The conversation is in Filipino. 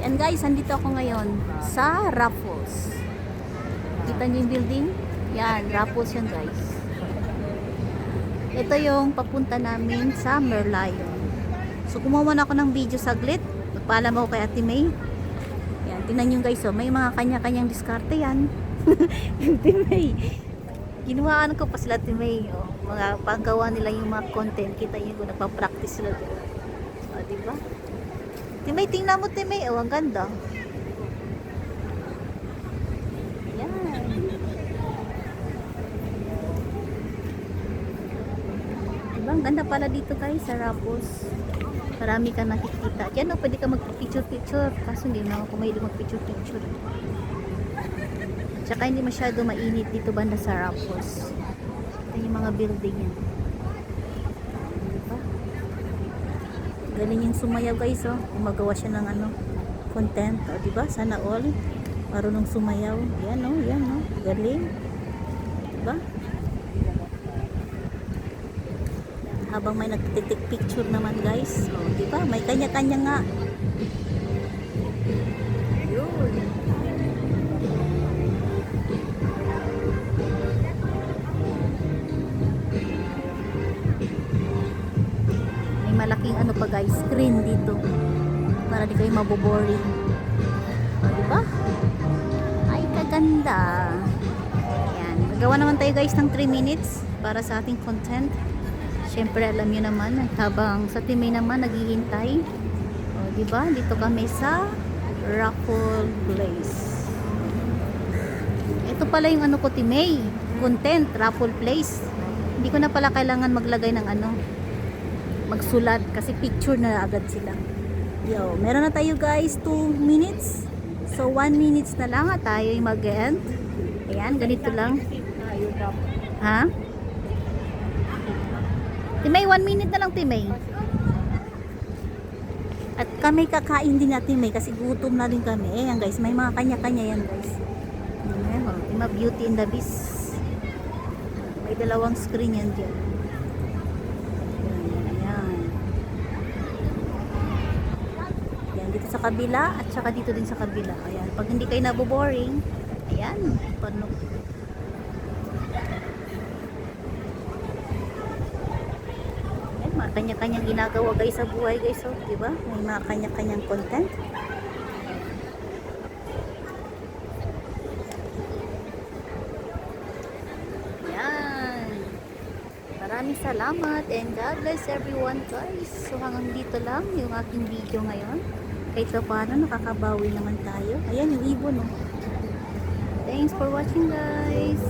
And guys, andito ako ngayon sa Raffles. Kita niyo yung building? Yan, Raffles yan guys. Ito yung papunta namin sa Merlion. So kumuha na ako ng video saglit. Nagpaalam ako kay Ate May. Yan, tingnan niyo guys, oh, may mga kanya-kanyang diskarte yan. Ate May. Ginuhaan ko pa sila Ate May. Oh, mga panggawa nila yung mga content. Kita niyo kung nagpa-practice sila doon. O, diba? Timay, tingnan mo Timay. Oh, ang ganda. Yan. Diba? Ang ganda pala dito guys sa Raffles. Marami ka nakikita. Yan o, pwede ka mag-picture-picture. Kaso hindi na ako mahilig mag-picture-picture. Tsaka hindi masyado mainit dito banda sa Raffles. Ito yung mga building yan. Galing yung sumayaw guys, oh. Gumagawa siya ng ano, content, oh, diba? Sana all marunong sumayaw. Yan, oh, yan, oh. Galing. Diba? Habang may nagtitik picture naman guys, oh, diba? May kanya-kanya nga. Yun. Malaking ano pa guys, screen dito para di kayo maboboring. O, diba? Ay, kaganda. Ayan, nagawa naman tayo guys ng 3 minutes para sa ating content. Syempre alam nyo naman, habang sa Timay naman naghihintay. O, diba? Dito kami sa Raffles Place. Ito pala yung ano ko Timay, content, Raffles Place. Hindi ko na pala kailangan maglagay ng ano, magsulat kasi picture na agad sila. Yo, meron na tayo guys 2 minutes. So 1 minutes na lang at tayo yung mag-end. Ayan, ganito lang. Ha? Timay, 1 minute na lang Timay. At kami kakain din natin Timay kasi gutom na din kami. Ayan guys, may mga kanya-kanya yan guys. Ayan, Tima Beauty and the Beast. May dalawang screen yan dyan. Dito sa kabila at saka dito din sa kabila. Ayan, pag hindi kayo naboboring, ayan, paano. Ayan, mga kanya-kanyang ginagawa guys sa buhay guys, so, diba? May mga kanya-kanyang content. Ayan. Maraming salamat and God bless everyone guys. So hanggang dito lang yung aking video ngayon. Kahit so paano nakakabawi naman tayo. Ayan yung ibon, oh. Thanks for watching guys.